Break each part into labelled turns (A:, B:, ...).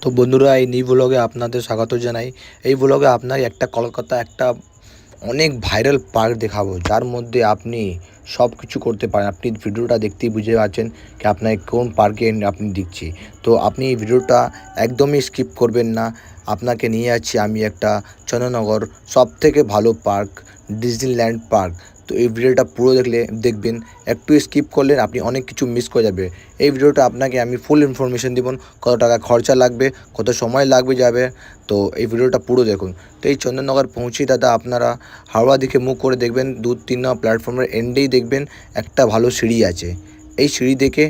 A: তো বন্ধুরা, এই নিউ ব্লগে আপনাদের স্বাগত জানাই। এই ব্লগে আপনাকে কলকাতা একটা অনেক ভাইরাল পার্ক দেখাবো, যার মধ্যে আপনি সব কিছু করতে পারেন। আপনি ভিডিওটা দেখতেই বুঝে পাচ্ছেন কি আপনাকে কোন পার্কে আপনি দেখছি। তো আপনি এই ভিডিওটা একদমই স্কিপ করবেন না। আপনাকে নিয়ে যাচ্ছি আমি একটা চন্দননগর সবথেকে ভালো পার্ক, ডিজনিল্যান্ড পার্ক। তো এই ভিডিওটা পুরো দেখবেন। একটু স্কিপ করলেন আপনি অনেক কিছু মিস করে যাবে। এই ভিডিওটা আপনাকে আমি ফুল ইনফরমেশন দিব, কত টাকা খরচা লাগবে, কত সময় লাগবে যাবে। তো এই ভিডিওটা পুরো দেখুন। তো এই চন্দননগর পৌঁছে দাদা আপনারা হাওড়া দিকে মুখ করে দেখবেন, 2-3 প্ল্যাটফর্মের এন্ডেই দেখবেন একটা ভালো সিঁড়ি আছে। এই সিঁড়ি থেকে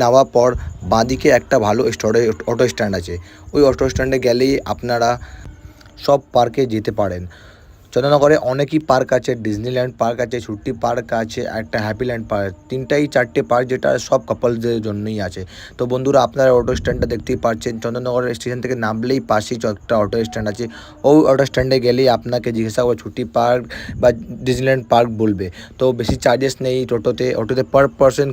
A: নামার পর বাঁদিকে একটা ভালো অটো স্ট্যান্ড আছে। ওই অটো স্ট্যান্ডে গেলেই আপনারা সব পার্কে যেতে পারেন। চন্দননগরে অনেকই পার্ক আছে, ডিজনিল্যান্ড পার্ক আছে, ছুট্টি পার্ক আছে, একটা হ্যাপিল্যান্ড পার্ক, 3-4টে পার্ক, যেটা সব কাপলদের জন্যই আছে। তো বন্ধুরা, আপনারা অটো স্ট্যান্ডটা দেখতেই পাচ্ছেন। চন্দননগর স্টেশন থেকে নামলেই পাশেই একটা অটো স্ট্যান্ড আছে। ওই অটো স্ট্যান্ডে গেলেই আপনাকে জিজ্ঞাসা করবে ছুট্টি পার্ক বা ডিজনিল্যান্ড পার্ক বলবে। তো বেশি চার্জেস নেই অটোতে পার পারসন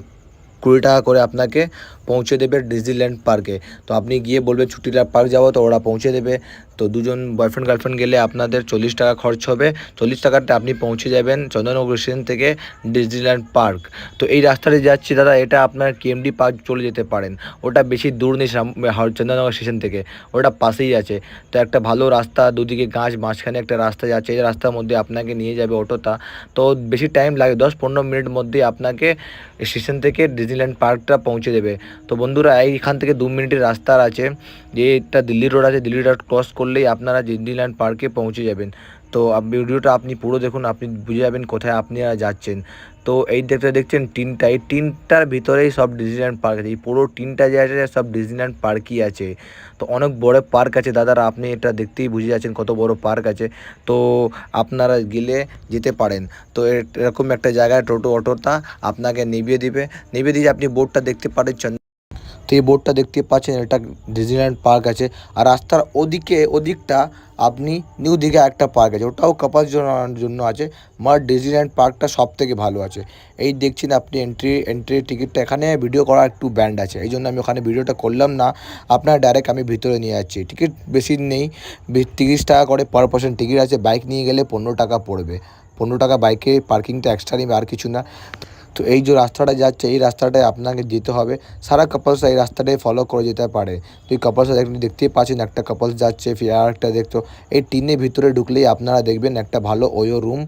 A: 20 টাকা করে আপনাকে পৌঁছে দেবে ডিজনিল্যান্ড পার্কে। তো আপনি গিয়ে বলবেন ছুটিলা পার্ক যাবো, তো ওরা পৌঁছে দেবে। তো দুজন বয়ফ্রেন্ড গার্লফ্রেন্ড গেলে আপনাদের 40 টাকা খরচ হবে। 40 টাকাতে আপনি পৌঁছে যাবেন চন্দননগর স্টেশন থেকে ডিজনিল্যান্ড পার্ক। তো এই রাস্তাতে যাচ্ছি দাদা, এটা আপনার কেএমডি পার্ক চলে যেতে পারেন। ওটা বেশি দূর নেই চন্দননগর স্টেশন থেকে, ওটা পাশেই আছে। তো একটা ভালো রাস্তা, দুদিকে গাছ, মাঝখানে একটা রাস্তা যাচ্ছে। এই রাস্তার মধ্যে আপনাকে নিয়ে যাবে অটোটা। তো বেশি টাইম লাগে, 10-15 মিনিট মধ্যে আপনাকে স্টেশন থেকে ডিজনিল্যান্ড পার্কটা পৌঁছে দেবে। তো বন্ধুরা, এইখান থেকে 2 মিনিটের রাস্তা আছে। যে এটা দিল্লি রোড আছে, দিল্লি রোড ক্রস করলেই আপনারা ডিজনিল্যান্ড পার্কে পৌঁছে যাবেন। তো ভিডিওটা আপনি পুরো দেখুন, আপনি বুঝে যাবেন কোথায় আপনারা যাচ্ছেন। তো এই দেখছেন টিনটা, এই টিনটার ভিতরেই সব ডিজনিল্যান্ড পার্ক আছে। এই পুরো টিনটা যে আছে সব ডিজনিল্যান্ড পার্কই আছে। তো অনেক বড় পার্ক আছে দাদারা, আপনি এটা দেখতেই বুঝে যাচ্ছেন কত বড় পার্ক আছে। তো আপনারা গেলে যেতে পারেন। তো এরকম একটা জায়গায় অটোটা আপনাকে নিভিয়ে দিয়ে আপনি বোর্ডটা দেখতে পারেন। তো এই বোর্ডটা দেখতে পাচ্ছেন, এটা ডিজনিল্যান্ড পার্ক আছে। আর রাস্তার ওদিকটা আপনি নিউ দীঘা একটা পার্ক আছে, ওটাও কাপলস জন্য আছে। ডিজনিল্যান্ড পার্কটা সব থেকে ভালো আছে। এই দেখছেন আপনি এন্ট্রি টিকিটটা, এখানে ভিডিও করা একটু ব্যান্ড আছে, এই জন্য আমি ওখানে ভিডিওটা করলাম না। আপনার ডাইরেক্ট আমি ভিতরে নিয়ে যাচ্ছি। টিকিট বেশি নেই, 30 টাকা করে পার পার্সন টিকিট আছে। বাইক নিয়ে গেলে 15 টাকা পড়বে। 15 টাকা বাইকে পার্কিংটা এক্সট্রা নেবে, আর কিছু না। তো এই যে রাস্তাটা যাচ্ছে, এই রাস্তাটায় আপনাকে যেতে হবে। সারা কাপলস এই রাস্তাটাই ফলো করে যেতে পারে। তো এই কাপলস দেখতেই পাচ্ছেন, একটা কাপলস যাচ্ছে, ফির আর একটা দেখতো। এই টিনের ভিতরে ঢুকলেই আপনারা দেখবেন একটা ভালো ওয়ো রুম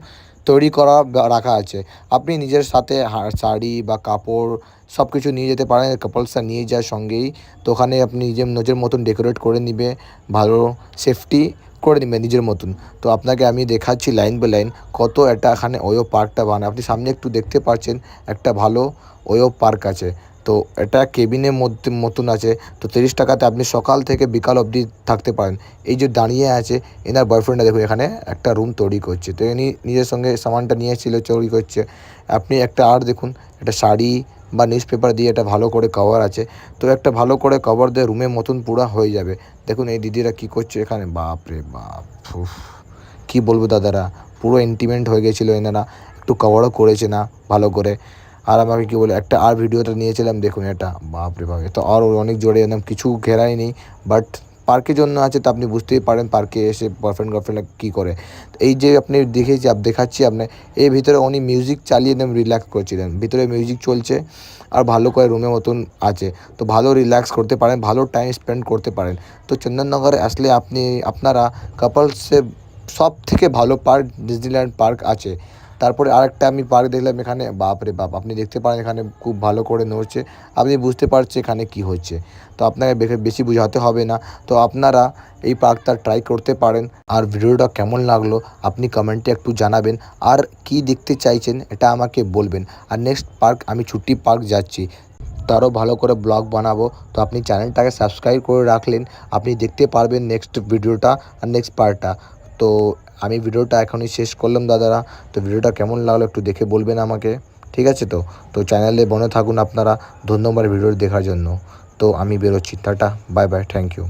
A: তৈরি করা রাখা আছে। আপনি নিজের সাথে শাড়ি বা কাপড় সব কিছু নিয়ে যেতে পারেন, কাপলসটা নিয়ে যায় সঙ্গেই। তো ওখানে আপনি নিজের মতন ডেকোরেট করে নিবে, ভালো সেফটি করে নেবেন নিজের মতন। তো আপনাকে আমি দেখাচ্ছি লাইন বাই লাইন কত এটা এখানে ওয়ো পার্কটা বানায়। আপনি সামনে একটু দেখতে পাচ্ছেন একটা ভালো ওয়ো পার্ক আছে। তো এটা কেবিনের মতন আছে। তো 30 টাকাতে আপনি সকাল থেকে বিকাল অবধি থাকতে পারেন। এই যে দাঁড়িয়ে আছে এনার বয়ফ্রেন্ডটা, দেখুন এখানে একটা রুম তৈরি করছে। তো ইনি নিজের সঙ্গে সামানটা নিয়েছিল, তৈরি করছে। আপনি একটা আর দেখুন, একটা শাড়ি বা নিউজ পেপার দিয়ে এটা ভালো করে কভার আছে। তো একটা ভালো করে কভার দিয়ে রুমের মতন পুরো হয়ে যাবে। দেখুন এই দিদিরা কি করছে এখানে, বাপ রে বাপ, কী বলবো দাদারা, পুরো ইন্টিমেন্ট হয়ে গেছিলো এনারা। একটু কভারও করেছে না ভালো করে। আর আমাকে কী বলে একটা আর ভিডিওটা নিয়েছিলাম, দেখুন এটা, বাপ রে বাপ, তো আর অনেক জোরে, একদম কিছু ঘেরাই নেই। বাট পার্কের জন্য আছে, তো আপনি বুঝতেই পারেন পার্কে এসে বয়ফ্রেন্ড গার্লফ্রেন্ড কী করে। এই যে আপনি দেখাচ্ছি আপনি, এর ভিতরে উনি মিউজিক চালিয়ে একদম রিল্যাক্স করছিলেন। ভিতরে মিউজিক চলছে আর ভালো করে রুমের মতন আছে। তো ভালো রিল্যাক্স করতে পারেন, ভালো টাইম স্পেন্ড করতে পারেন। তো চন্দননগরে আসলে আপনারা কাপলসে সব থেকে ভালো পার্ক ডিজনিল্যান্ড পার্ক আছে। তারপরে আরেকটা আমি পার্ক দেখলাম এখানে, বাপ রে বাপ, আপনি দেখতে পারেন এখানে খুব ভালো করে নড়ছে। আপনি বুঝতে পারছেন এখানে কি হচ্ছে। তো আপনাকে বেশি বোঝাতে হবে না। তো আপনারা এই পার্কটা ট্রাই করতে পারেন। আর ভিডিওটা কেমন লাগলো আপনি কমেন্টে একটু জানাবেন। আর কি দেখতে চাইছেন এটা আমাকে বলবেন। আর নেক্সট পার্ক আমি ছুট্টি পার্ক যাচ্ছি, তারও ভালো করে ব্লগ বানাবো। তো আপনি চ্যানেলটাকে সাবস্ক্রাইব করে রাখলেন, আপনি দেখতে পারবেন নেক্সট ভিডিওটা আর নেক্সট পার্টটা। তো আমি ভিডিওটা এখনই শেষ করলাম দাদারা। তো ভিডিওটা কেমন লাগলো একটু দেখে বলবেন আমাকে, ঠিক আছে? তো চ্যানেলে বনে থাকুন আপনারা। ধন্যবাদ ভিডিও দেখার জন্য। তো আমি বেরোচ্ছি, ta-ta, bye bye, thank you.